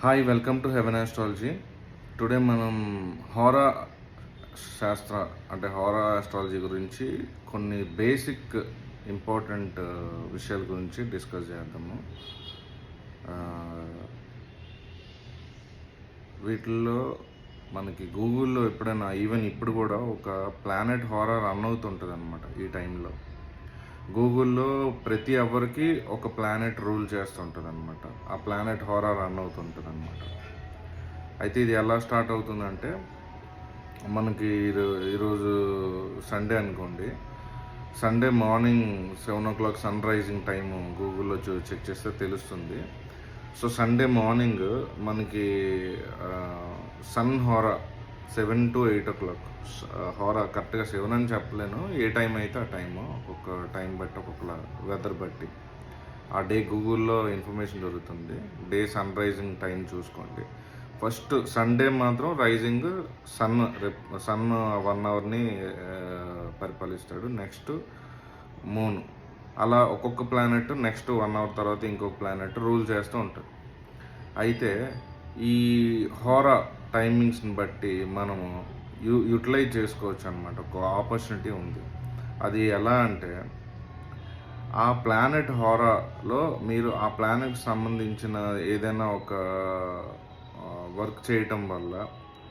Hi, welcome to heaven astrology. Today మనం హారా శాస్త్ర అంటే హారా ఆస్ట్రాలజీ గురించి కొన్ని బేసిక్ ఇంపార్టెంట్ విషయాల గురించి డిస్కస్ చేద్దాము. వీటిల్లో మనకి గూగుల్లో ఎప్పుడైనా ఈవెన్ ఇప్పుడు కూడా ఒక ప్లానెట్ హారా రన్ అవుతుంటుంది అనమాట. ఈ టైంలో గూగుల్లో ప్రతి అవర్కి ఒక ప్లానెట్ రూల్ చేస్తుంటుంది అనమాట. ఆ ప్లానెట్ హారా రన్ అవుతుంటుంది అనమాట. అయితే ఇది ఎలా స్టార్ట్ అవుతుందంటే, మనకి ఈరోజు సండే అనుకోండి. Sunday morning 7 o'clock sun rising time గూగుల్లో చెక్ చేస్తే తెలుస్తుంది. సో సండే మార్నింగ్ మనకి సన్ హారా 7 to 8 o'clock. హారా కరెక్ట్గా 7 అని చెప్పలేను, ఏ టైం అయితే ఆ టైము, ఒక్కొక్క టైం బట్టి ఒక్కొక్క వెదర్ బట్టి ఆ డే గూగుల్లో ఇన్ఫర్మేషన్ దొరుకుతుంది. డే సన్ రైజింగ్ టైం చూసుకోండి. ఫస్ట్ సండే మాత్రం రైజింగ్ సన్ 1 అవర్ని పరిపాలిస్తాడు. నెక్స్ట్ మూన్, అలా ఒక్కొక్క ప్లానెట్ నెక్స్ట్ 1 అవర్ తర్వాత ఇంకొక ప్లానెట్ రూల్ చేస్తూ ఉంటుంది. అయితే ఈ హారా టైమింగ్స్ని బట్టి మనము యూటిలైజ్ చేసుకోవచ్చు అనమాట. ఒక ఆపర్చునిటీ ఉంది. అది ఎలా అంటే, ఆ ప్లానెట్ హారాలో మీరు ఆ ప్లానెట్కి సంబంధించిన ఏదైనా ఒక వర్క్ చేయటం వల్ల,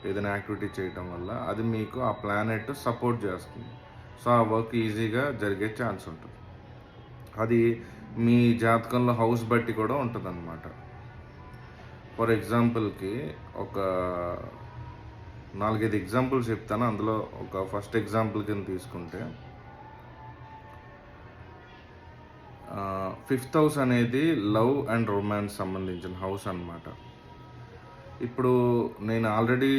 ఏదైనా యాక్టివిటీ చేయటం వల్ల అది మీకు ఆ ప్లానెట్ సపోర్ట్ చేస్తుంది. సో ఆ వర్క్ ఈజీగా జరిగే ఛాన్స్ ఉంటుంది. అది మీ జాతకంలో హౌస్ బట్టి కూడా ఉంటుంది అన్నమాట. ఫర్ ఎగ్జాంపుల్కి ఒక 4-5 ఎగ్జాంపుల్స్ చెప్తాను. అందులో ఒక ఫస్ట్ ఎగ్జాంపుల్ కింద తీసుకుంటే, 5th హౌస్ అనేది లవ్ అండ్ రొమాన్స్ సంబంధించిన హౌస్ అన్నమాట. ఇప్పుడు నేను ఆల్రెడీ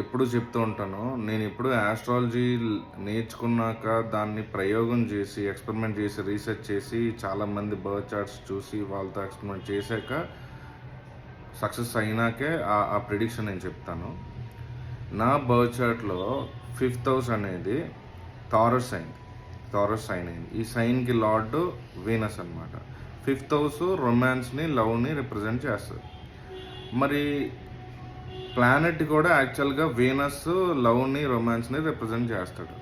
ఎప్పుడు చెప్తూ ఉంటాను, నేను ఎప్పుడు ఆస్ట్రాలజీ నేర్చుకున్నాక దాన్ని ప్రయోగం చేసి, ఎక్స్పెరిమెంట్ చేసి, రీసెర్చ్ చేసి, చాలామంది బర్త్ చార్ట్స్ చూసి వాళ్ళతో ఎక్స్పెరిమెంట్ చేశాక సక్సెస్ అయినాకే ఆ ప్రిడిక్షన్ నేను చెప్తాను. నా బర్త్ చార్ట్లో 5th హౌస్ అనేది టారస్ సైన్ అయింది. ఈ సైన్కి లార్డ్ వీనస్ అనమాట. 5th హౌస్ రొమాన్స్ని, లవ్ని రిప్రజెంట్ చేస్తుంది. మరి ప్లానెట్ కూడా యాక్చువల్గా వీనస్ లవ్ని, రొమాన్స్ని రిప్రజెంట్ చేస్తాడు.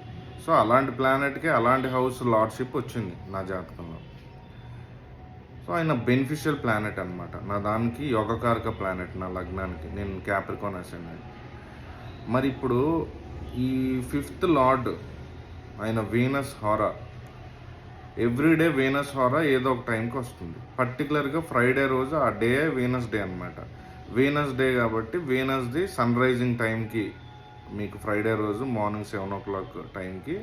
సో అలాంటి ప్లానెట్కి అలాంటి హౌస్ లార్డ్షిప్ వచ్చింది నా జాతకంలో. సో ఆయన బెనిఫిషియల్ ప్లానెట్ అనమాట. నా దానికి యోగకారక ప్లానెట్, నా లగ్నానికి. నేను క్యాప్రికాన్ అసెండెంట్. మరి ఇప్పుడు ఈ 5th లార్డ్ ఆయన వీనస్ హారా, ఎవ్రీడే వీనస్ హారా ఏదో ఒక టైంకి వస్తుంది. పర్టికులర్గా ఫ్రైడే రోజు ఆ డే వీనస్ డే అనమాట. వీనస్ డే కాబట్టి వీనస్ది సన్ రైజింగ్ టైంకి మీకు ఫ్రైడే రోజు మార్నింగ్ 7 o'clock టైంకి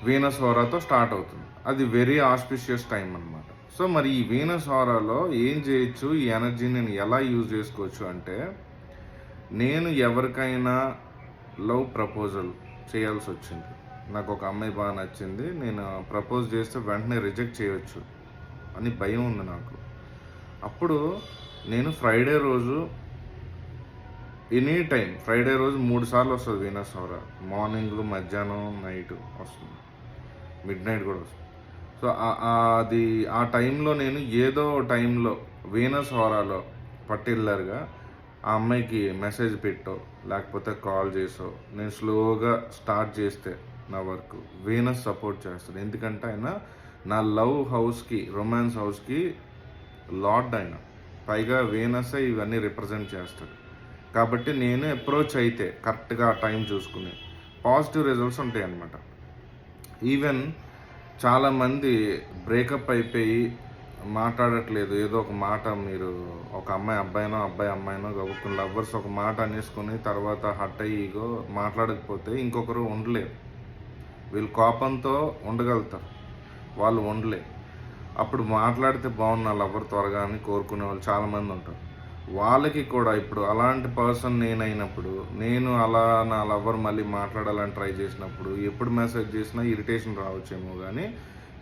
వీనస్ హారాతో స్టార్ట్ అవుతుంది. అది వెరీ ఆస్పిషియస్ టైం అనమాట. సో మరి ఈ వీనస్ హారాలో ఏం చేయొచ్చు, ఈ ఎనర్జీని నేను ఎలా యూజ్ చేసుకోవచ్చు అంటే, నేను ఎవరికైనా లవ్ ప్రపోజల్ చేయాల్సి వచ్చింది. నాకు ఒక అమ్మాయి బాగా నచ్చింది, నేను ప్రపోజ్ చేస్తే వెంటనే రిజెక్ట్ చేయొచ్చు అని భయం ఉంది నాకు. అప్పుడు నేను ఫ్రైడే రోజు ఎనీ టైం, ఫ్రైడే రోజు 3 సార్లు వస్తుంది వీనస్ హారా. మార్నింగ్, మధ్యాహ్నం, నైట్ వస్తుంది, మిడ్ నైట్ కూడా వస్తుంది. సో అది ఆ టైంలో నేను ఏదో టైంలో వీనస్ హారాలో పర్టికులర్గా ఆ అమ్మాయికి మెసేజ్ పెట్టో లేకపోతే కాల్ చేసో నేను స్లోగా స్టార్ట్ చేస్తే నా వర్క్ వీనస్ సపోర్ట్ చేస్తాడు. ఎందుకంటే ఆయన నా లవ్ హౌస్కి, రొమాన్స్ హౌస్కి లార్డ్. ఆయన పైగా వీనస్ ఇవన్నీ రిప్రజెంట్ చేస్తాడు. కాబట్టి నేను అప్రోచ్ అయితే కరెక్ట్గా ఆ టైం చూసుకుని పాజిటివ్ రిజల్ట్స్ ఉంటాయి అన్నమాట. ఈవెన్ చాలామంది బ్రేకప్ అయిపోయి మాట్లాడట్లేదు, ఏదో ఒక మాట, మీరు ఒక అమ్మాయి అబ్బాయినో, అబ్బాయి అమ్మాయినో, ఒక లవ్వర్స్ ఒక మాట అనేసుకుని తర్వాత హట్ అయ్యి ఈగో మాట్లాడకపోతే ఇంకొకరు ఉండలేరు. వీళ్ళు కోపంతో ఉండగలుగుతారు, వాళ్ళు ఉండలేరు. అప్పుడు మాట్లాడితే బాగుంది నా లవ్వర్ త్వరగా అని కోరుకునే వాళ్ళు చాలామంది ఉంటారు. వాళ్ళకి కూడా ఇప్పుడు అలాంటి పర్సన్ నేనైనప్పుడు, నేను అలా నా లవ్వర్ మళ్ళీ మాట్లాడాలని ట్రై చేసినప్పుడు ఎప్పుడు మెసేజ్ చేసినా ఇరిటేషన్ రావచ్చేమో, కానీ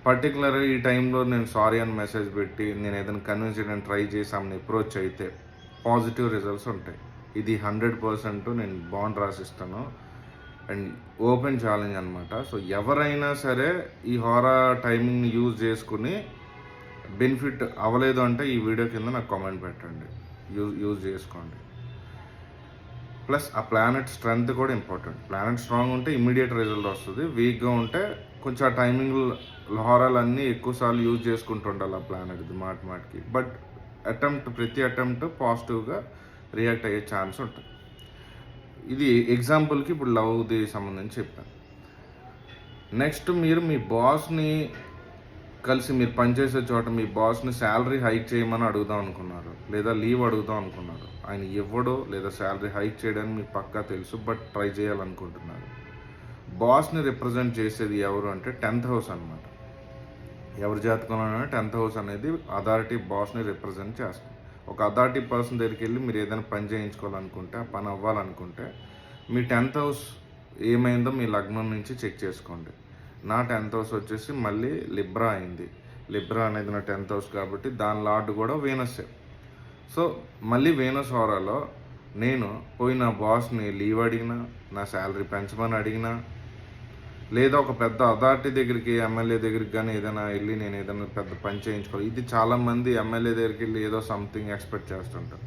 పర్టికులర్గా ఈ టైంలో నేను సారీ అని మెసేజ్ పెట్టి నేను ఏదైనా కన్విన్స్ చేయడానికి ట్రై చేసి ఆమెను అప్రోచ్ అయితే పాజిటివ్ రిజల్ట్స్ ఉంటాయి. ఇది 100% నేను బాండ్ రాసిస్తాను. అండ్ ఓపెన్ ఛాలెంజ్ అనమాట. సో ఎవరైనా సరే ఈ హారా టైమింగ్ని యూజ్ చేసుకుని బెనిఫిట్ అవ్వలేదు అంటే ఈ వీడియో కింద నాకు కామెంట్ పెట్టండి. యూజ్ చేసుకోండి. ప్లస్ ఆ ప్లానెట్ స్ట్రెంగ్త్ కూడా ఇంపార్టెంట్. ప్లానెట్ స్ట్రాంగ్ ఉంటే ఇమ్మీడియట్ రిజల్ట్ వస్తుంది. వీక్గా ఉంటే కొంచెం ఆ టైమింగ్ హారాలన్నీ ఎక్కువసార్లు యూజ్ చేసుకుంటూ ఉండాలి ఆ ప్లానెట్ది మాటికి. బట్ ప్రతి అటెంప్ట్ పాజిటివ్గా రియాక్ట్ అయ్యే ఛాన్స్ ఉంటుంది. ఇది ఎగ్జాంపుల్కి ఇప్పుడు లవ్ది సంబంధించి చెప్పాను. నెక్స్ట్ మీరు మీ బాస్ని కలిసి మీరు పనిచేసే చోట మీ బాస్ని శాలరీ హైక్ చేయమని అడుగుదాం అనుకున్నారు, లేదా లీవ్ అడుగుదాం అనుకున్నారు. ఆయన ఇవ్వడు, లేదా శాలరీ హైక్ చేయడానికి మీకు పక్కా తెలుసు, బట్ ట్రై చేయాలనుకుంటున్నారు. బాస్ని రిప్రజెంట్ చేసేది ఎవరు అంటే 10th హౌస్ అనమాట. ఎవరి జాతకంలో 10th హౌస్ అనేది అథారిటీ బాస్ని రిప్రజెంట్ చేస్తుంది. ఒక అథారిటీ పర్సన్ దగ్గరికి వెళ్ళి మీరు ఏదైనా పని చేయించుకోవాలనుకుంటే, ఆ పని అవ్వాలనుకుంటే మీ 10th హౌస్ ఏమైందో మీ లగ్నం నుంచి చెక్ చేసుకోండి. నా 10th హౌస్ వచ్చేసి మళ్ళీ లిబ్రా అయింది. లిబ్రా అనేది నా 10th హౌస్ కాబట్టి దాని లార్డ్ కూడా వీనస్సే. సో మళ్ళీ వీనస్ హోరాలో నేను పోయి నా బాస్ని లీవ్ అడిగినా, నా శాలరీ పెంచమని అడిగినా, లేదా ఒక పెద్ద అథారిటీ దగ్గరికి ఎమ్మెల్యే దగ్గరికి కానీ ఏదైనా వెళ్ళి నేను ఏదైనా పెద్ద పని చేయించుకోవాలి. ఇది చాలామంది ఎమ్మెల్యే దగ్గరికి వెళ్ళి ఏదో సంథింగ్ ఎక్స్పెక్ట్ చేస్తుంటారు.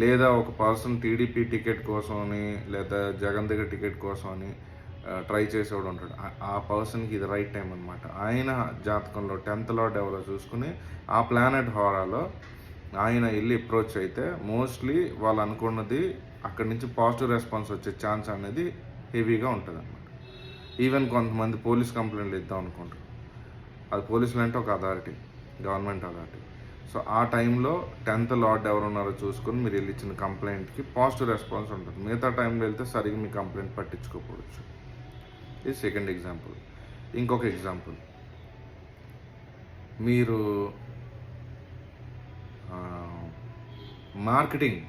లేదా ఒక పర్సన్ టీడీపీ టికెట్ కోసమని, లేదా జగన్ దగ్గర టికెట్ కోసమని ట్రై చేసేవాడు ఉంటాడు. ఆ పర్సన్కి ఇది రైట్ టైం అనమాట. ఆయన జాతకంలో 10th లార్డ్ ఎవరో చూసుకుని ఆ ప్లానెట్ హోరాలో ఆయన వెళ్ళి అప్రోచ్ అయితే మోస్ట్లీ వాళ్ళు అనుకున్నది అక్కడి నుంచి పాజిటివ్ రెస్పాన్స్ వచ్చే ఛాన్స్ అనేది హెవీగా ఉంటుంది అనమాట. ఈవెన్ కొంతమంది పోలీస్ కంప్లైంట్లు ఇద్దాం అనుకుంటారు. అది పోలీసులు అంటే ఒక అథారిటీ, గవర్నమెంట్ అథారిటీ. సో ఆ టైంలో 10th లార్డ్ ఎవరున్నారో చూసుకొని మీరు వెళ్ళి ఇచ్చిన కంప్లైంట్కి పాజిటివ్ రెస్పాన్స్ ఉంటుంది. మిగతా టైంలో వెళ్తే సరిగ్గా మీ కంప్లైంట్ పట్టించుకోకపోవచ్చు. ఇది సెకండ్ ఎగ్జాంపుల్. ఇంకొక ఎగ్జాంపుల్, మీరు మార్కెటింగ్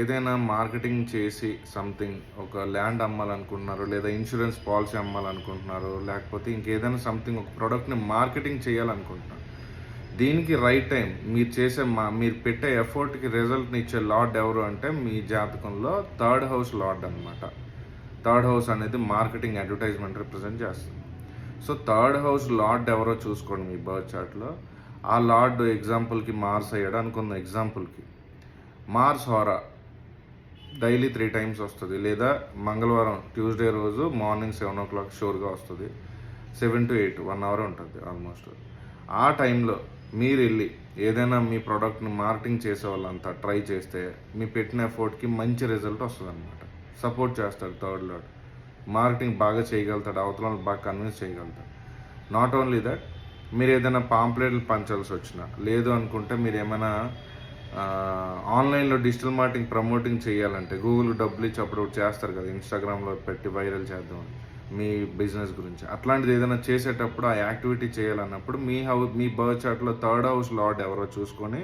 ఏదైనా మార్కెటింగ్ చేసి సంథింగ్ ఒక ల్యాండ్ అమ్మాలనుకుంటున్నారు, లేదా ఇన్సూరెన్స్ పాలసీ అమ్మాలనుకుంటున్నారు, లేకపోతే ఇంకేదైనా సంథింగ్ ఒక ప్రోడక్ట్ని మార్కెటింగ్ చేయాలనుకుంటున్నారు. దీనికి రైట్ టైం మీరు పెట్టే ఎఫర్ట్కి రిజల్ట్ని ఇచ్చే లార్డ్ ఎవరు అంటే మీ జాతకంలో 3rd హౌస్ లార్డ్ అనమాట. 3rd హౌస్ అనేది మార్కెటింగ్, అడ్వర్టైజ్మెంట్ రిప్రజెంట్ చేస్తుంది. సో 3rd హౌస్ లార్డ్ ఎవరో చూసుకోండి మీ బర్త్ చార్ట్లో. ఆ లార్డ్ ఎగ్జాంపుల్కి మార్స్ అయ్యాడు అనుకున్న ఎగ్జాంపుల్కి. మార్స్ హోరా డైలీ 3 times వస్తుంది, లేదా మంగళవారం ట్యూస్డే రోజు మార్నింగ్ 7 o'clock షూర్గా వస్తుంది. 7 to 8 1 hour ఉంటుంది ఆల్మోస్ట్. ఆ టైంలో మీరు వెళ్ళి ఏదైనా మీ ప్రోడక్ట్ని మార్కెటింగ్ చేసే వాళ్ళంతా ట్రై చేస్తే మీ పెట్టిన ఎఫర్ట్కి మంచి రిజల్ట్ వస్తుంది అనమాట. సపోర్ట్ చేస్తాడు 3rd లార్డ్. మార్కెటింగ్ బాగా చేయగలుగుతాడు, అవతల బాగా కన్విన్స్ చేయగలుగుతాడు. నాట్ ఓన్లీ దట్, మీరు ఏదైనా పాంప్లెట్లు పంచాల్సి వచ్చినా, లేదు అనుకుంటే మీరు ఏమైనా ఆన్లైన్లో డిజిటల్ మార్కెటింగ్ ప్రమోటింగ్ చేయాలంటే గూగుల్ డబ్బులు ఇచ్చి అప్పుడు చేస్తారు కదా, ఇన్స్టాగ్రామ్లో పెట్టి వైరల్ చేద్దామని మీ బిజినెస్ గురించి. అట్లాంటిది ఏదైనా చేసేటప్పుడు ఆ యాక్టివిటీ చేయాలన్నప్పుడు మీ బర్త్ చార్ట్లో 3rd హౌస్ లార్డ్ ఎవరో చూసుకొని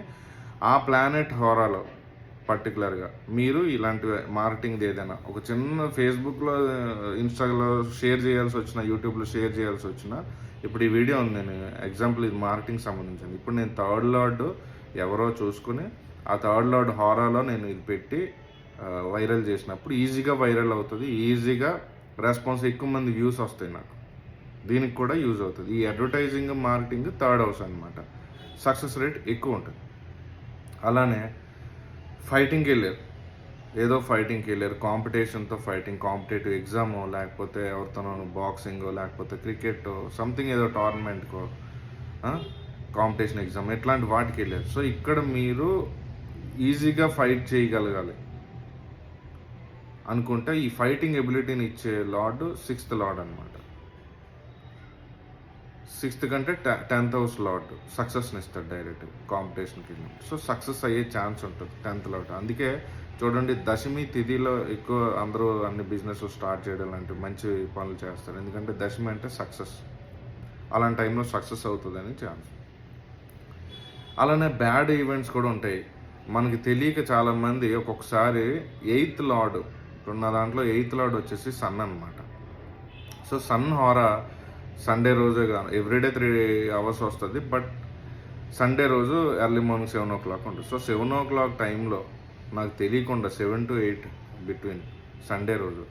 ఆ ప్లానెట్ హోరాలో పర్టికులర్గా మీరు ఇలాంటి మార్కెటింగ్ది ఏదైనా ఒక చిన్న ఫేస్బుక్లో, ఇన్స్టాగ్రామ్లో షేర్ చేయాల్సి వచ్చినా, యూట్యూబ్లో షేర్ చేయాల్సి వచ్చినా, ఇప్పుడు ఈ వీడియో ఉంది, నేను ఎగ్జాంపుల్ ఇది మార్కెటింగ్ సంబంధించింది. ఇప్పుడు నేను 3rd లార్డ్ ఎవరో చూసుకుని ఆ 3rd లార్డ్ హారాలో నేను ఇది పెట్టి వైరల్ చేసినప్పుడు ఈజీగా వైరల్ అవుతుంది, ఈజీగా రెస్పాన్స్, ఎక్కువ మంది వ్యూస్ వస్తాయి నాకు. దీనికి కూడా యూజ్ అవుతుంది. ఈ అడ్వర్టైజింగ్, మార్కెటింగ్ 3rd హౌస్ అనమాట. సక్సెస్ రేట్ ఎక్కువ ఉంటుంది. అలానే ఫైటింగ్కి వెళ్ళారు, కాంపిటీషన్తో ఫైటింగ్, కాంపిటేటివ్ ఎగ్జామో, లేకపోతే ఎవరితోనో బాక్సింగో, లేకపోతే క్రికెట్ సంథింగ్ ఏదో టోర్నమెంట్కో, కాంపిటీషన్ ఎగ్జామ్, ఇట్లాంటి వాటికి వెళ్ళారు. సో ఇక్కడ మీరు ఈజీగా ఫైట్ చేయగలగాలి అనుకుంటే ఈ ఫైటింగ్ ఎబిలిటీని ఇచ్చే లార్డ్ 6th లార్డ్ అనమాట. 6th కంటే 10th హౌస్ లార్డ్ సక్సెస్ని ఇస్తాడు డైరెక్ట్ కాంపిటీషన్కి. సో సక్సెస్ అయ్యే ఛాన్స్ ఉంటుంది 10th లార్డ్. అందుకే చూడండి, దశమి తిథిలో ఎక్కువ అందరూ అన్ని బిజినెస్ స్టార్ట్ చేయడం లాంటి మంచి పనులు చేస్తారు. ఎందుకంటే దశమి అంటే సక్సెస్, అలాంటి టైంలో సక్సెస్ అవుతుందని ఛాన్స్. అలానే బ్యాడ్ ఈవెంట్స్ కూడా ఉంటాయి. మనకి తెలియక చాలామంది ఒక్కొక్కసారి 8th లార్డ్, ఇప్పుడు నా దాంట్లో 8th లార్డ్ వచ్చేసి సన్ అనమాట. సో సన్ హోరా సండే రోజే కాదు, ఎవ్రీడే 3 hours వస్తుంది, బట్ సండే రోజు ఎర్లీ మార్నింగ్ 7 o'clock ఉంటుంది. సో 7 o'clock టైంలో నాకు తెలియకుండా 7 to 8 బిట్వీన్ సండే రోజు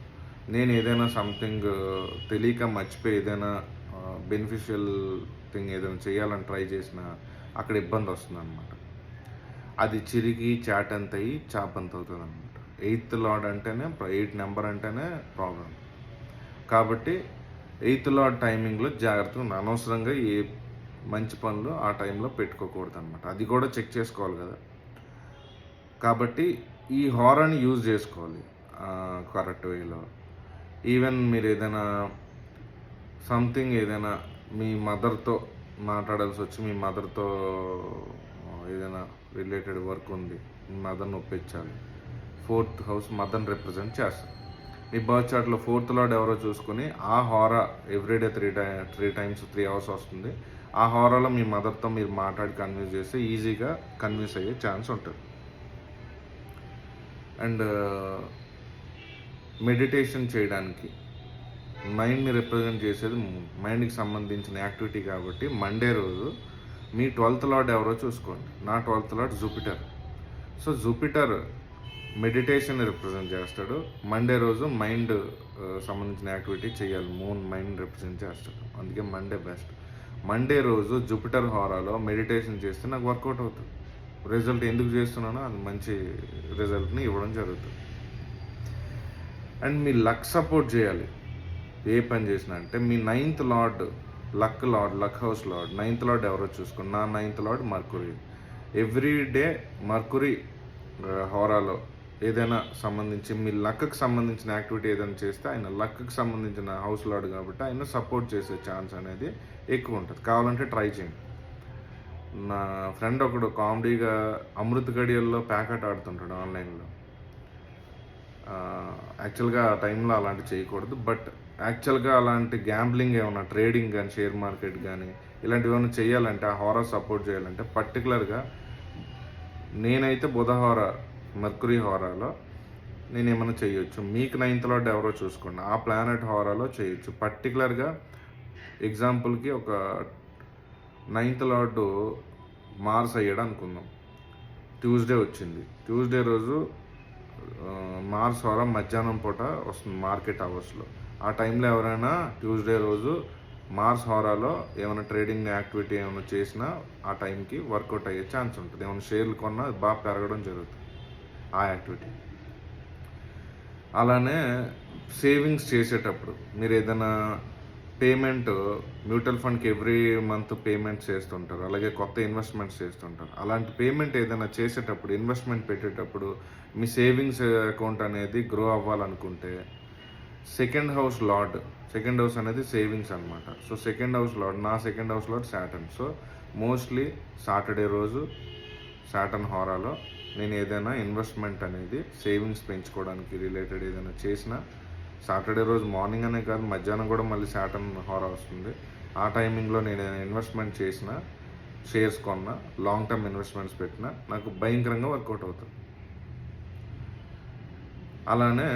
నేను ఏదైనా సంథింగ్ తెలియక మర్చిపోయి ఏదైనా బెనిఫిషియల్ థింగ్ ఏదైనా చేయాలని ట్రై చేసినా అక్కడ ఇబ్బంది వస్తుంది అనమాట. అది చిరిగి చాటంత అయ్యి చాపంత అవుతుంది అనమాట. 8th లార్డ్ అంటేనే 8 నెంబర్ అంటేనే ప్రాబ్లం. కాబట్టి 8th లార్డ్ టైమింగ్లో జాగ్రత్తగా అనవసరంగా ఏ మంచి పనులు ఆ టైంలో పెట్టుకోకూడదు అనమాట. అది కూడా చెక్ చేసుకోవాలి కదా. కాబట్టి ఈ హారాన్ని యూజ్ చేసుకోవాలి కరెక్ట్ వేలో. ఈవెన్ మీరు ఏదైనా సంథింగ్ ఏదైనా మీ మదర్తో మాట్లాడాల్సి వచ్చి మీ మదర్తో ఏదైనా రిలేటెడ్ వర్క్ ఉంది, మీ మదర్ని ఒప్పించాలి. 4th హౌస్ మదర్ని రిప్రజెంట్ చేస్తారు. మీ బర్త్ చార్ట్లో 4th లార్డ్ ఎవరో చూసుకొని ఆ హారా ఎవ్రీడే 3 టైమ్స్ 3 అవర్స్ వస్తుంది. ఆ హారాలో మీ మదర్తో మీరు మాట్లాడి కన్విన్స్ చేస్తే ఈజీగా కన్విన్స్ అయ్యే ఛాన్స్ ఉంటుంది. అండ్ మెడిటేషన్ చేయడానికి మైండ్ని రిప్రజెంట్ చేసేది మైండ్కి సంబంధించిన యాక్టివిటీ కాబట్టి మండే రోజు మీ 12th లార్డ్ ఎవరో చూసుకోండి. నా 12th lord Jupiter. So Jupiter meditation represent చేస్తాడు. మండే రోజు మైండ్ సంబంధించిన యాక్టివిటీ చేయాలి. మూన్ మైండ్ రిప్రజెంట్ చేస్తాడు. అందుకే మండే బెస్ట్. మండే రోజు జూపిటర్ హారాలో మెడిటేషన్ చేస్తే నాకు వర్కౌట్ అవుతుంది. రిజల్ట్ ఎందుకు చేస్తున్నానో అది మంచి రిజల్ట్ని ఇవ్వడం జరుగుతుంది. అండ్ మీ లక్ సపోర్ట్ చేయాలి ఏ పని చేసినా. అంటే మీ 9th lord luck house lord 9th lord ఎవరో చూసుకోండి. నా 9th లార్డ్ మర్కురీ. ఎవ్రీ డే మర్కురీ హోరాలో ఏదైనా సంబంధించి మీ లక్కి సంబంధించిన యాక్టివిటీ ఏదైనా చేస్తే ఆయన లక్కి సంబంధించిన హౌస్ లార్డ్ కాబట్టి ఆయన సపోర్ట్ చేసే ఛాన్స్ అనేది ఎక్కువ ఉంటుంది. కావాలంటే ట్రై చేయండి. నా ఫ్రెండ్ ఒకడు కామెడీగా అమృత గడియల్లో ప్యాకెట్ ఆడుతుంటాడు ఆన్లైన్లో. యాక్చువల్గా ఆ టైంలో అలాంటి చేయకూడదు. బట్ యాక్చువల్గా అలాంటి గ్యాంబ్లింగ్ ఏమన్నా ట్రేడింగ్ కానీ షేర్ మార్కెట్ కానీ ఇలాంటివి ఏమైనా చేయాలంటే ఆ హారా సపోర్ట్ చేయాలంటే పర్టికులర్గా నేనైతే బుధ హారా మర్కురీ హారాలో నేను ఏమైనా చేయొచ్చు. మీకు 9th లార్డ్ ఎవరో చూసుకోండి. ఆ ప్లానెట్ హారాలో చేయొచ్చు. పర్టికులర్గా ఎగ్జాంపుల్కి ఒక 9th లార్డ్ మార్స్ అయ్యాడు అనుకుందాం. ట్యూస్డే వచ్చింది. ట్యూస్డే రోజు మార్స్ హారా మధ్యాహ్నం పూట వస్తుంది మార్కెట్ అవర్స్లో. ఆ టైంలో ఎవరైనా ట్యూస్డే రోజు మార్స్ హారాలో ఏమైనా ట్రేడింగ్ యాక్టివిటీ ఏమైనా చేసినా ఆ టైంకి వర్కౌట్ అయ్యే ఛాన్స్ ఉంటుంది. ఏమైనా షేర్లు కొన్నా బాగా పెరగడం జరుగుతుంది ఆ యాక్టివిటీ. అలానే సేవింగ్స్ చేసేటప్పుడు మీరు ఏదైనా పేమెంట్ మ్యూచువల్ ఫండ్కి ఎవ్రీ మంత్ పేమెంట్స్ చేస్తుంటారు. అలాగే కొత్త ఇన్వెస్ట్మెంట్స్ చేస్తుంటారు. అలాంటి పేమెంట్ ఏదైనా చేసేటప్పుడు ఇన్వెస్ట్మెంట్ పెట్టేటప్పుడు మీ సేవింగ్స్ అకౌంట్ అనేది గ్రో అవ్వాలనుకుంటే సెకండ్ హౌస్ అనేది సేవింగ్స్ అనమాట. సో సెకండ్ హౌస్ లార్డ్ నా second house lord Saturn. So mostly Saturday రోజు సాటర్న్ హారాలో నేను ఏదైనా ఇన్వెస్ట్మెంట్ అనేది సేవింగ్స్ పెంచుకోవడానికి రిలేటెడ్ ఏదైనా చేసినా సాటర్డే రోజు మార్నింగ్ అనే కాదు మధ్యాహ్నం కూడా మళ్ళీ సాటర్న్ హారా వస్తుంది. ఆ టైమింగ్లో నేను ఇన్వెస్ట్మెంట్ చేసిన షేర్స్ కొన్నా లాంగ్ టర్మ్ ఇన్వెస్ట్మెంట్స్ పెట్టినా నాకు భయంకరంగా వర్కౌట్ అవుతుంది. అలానే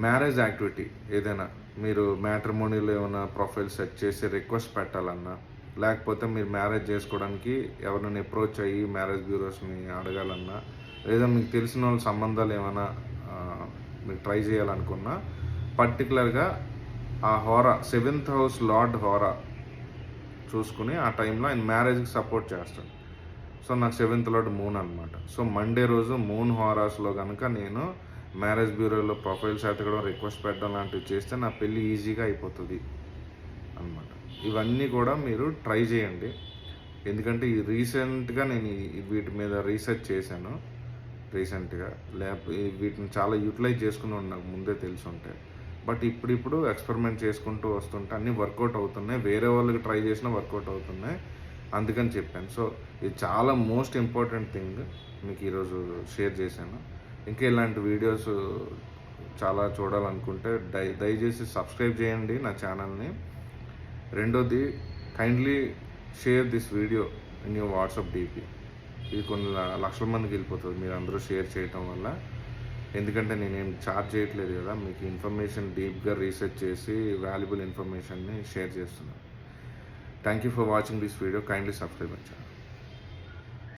మ్యారేజ్ యాక్టివిటీ ఏదైనా మీరు మ్యాట్రిమోనీలో ఏమైనా ప్రొఫైల్ సెట్ చేసి రిక్వెస్ట్ పెట్టాలన్నా లేకపోతే మీరు మ్యారేజ్ చేసుకోవడానికి ఎవరినైనా అప్రోచ్ అయ్యి మ్యారేజ్ బ్యూరోస్ని అడగాలన్నా లేదా మీకు తెలిసిన వాళ్ళ సంబంధాలు ఏమైనా మీరు ట్రై చేయాలనుకున్నా పర్టికులర్గా ఆ హారా 7th హౌస్ లార్డ్ హారా చూసుకుని ఆ టైంలో ఆయన మ్యారేజ్కి సపోర్ట్ చేస్తాడు. సో నాకు 7th లార్డ్ మూన్ అనమాట. సో మండే రోజు మూన్ హారాస్లో కనుక నేను మ్యారేజ్ బ్యూరోలో ప్రొఫైల్స్ ఎతకడం రిక్వెస్ట్ పెట్టడం లాంటివి చేస్తే నా పెళ్ళి ఈజీగా అయిపోతుంది అనమాట. ఇవన్నీ కూడా మీరు ట్రై చేయండి. ఎందుకంటే ఈ రీసెంట్గా నేను వీటి మీద రీసెర్చ్ చేశాను రీసెంట్గా. వీటిని చాలా యూటిలైజ్ చేసుకుని నాకు ముందే తెలిసి ఉంటే. బట్ ఇప్పుడు ఎక్స్పెరిమెంట్ చేసుకుంటూ వస్తుంటే అన్నీ వర్కౌట్ అవుతున్నాయి. వేరే వాళ్ళకి ట్రై చేసినా వర్కౌట్ అవుతున్నాయి. అందుకని చెప్పాను. సో ఇది చాలా మోస్ట్ ఇంపార్టెంట్ థింగ్ మీకు ఈరోజు షేర్ చేశాను. ఇంకా ఇలాంటి వీడియోస్ చాలా చూడాలనుకుంటే దయచేసి సబ్స్క్రైబ్ చేయండి నా ఛానల్ని. రెండోది kindly share this video in your WhatsApp DP. ఇది కొన్ని లక్షల మందికి వెళ్ళిపోతుంది మీరు అందరూ షేర్ చేయటం వల్ల. ఎందుకంటే నేనేం ఛార్జ్ చేయట్లేదు కదా, మీకు ఇన్ఫర్మేషన్ డీప్గా రీసెర్చ్ చేసి వాల్యుబుల్ ఇన్ఫర్మేషన్ని షేర్ చేస్తున్నాను. Thank you for watching this video. Kindly subscribe my channel.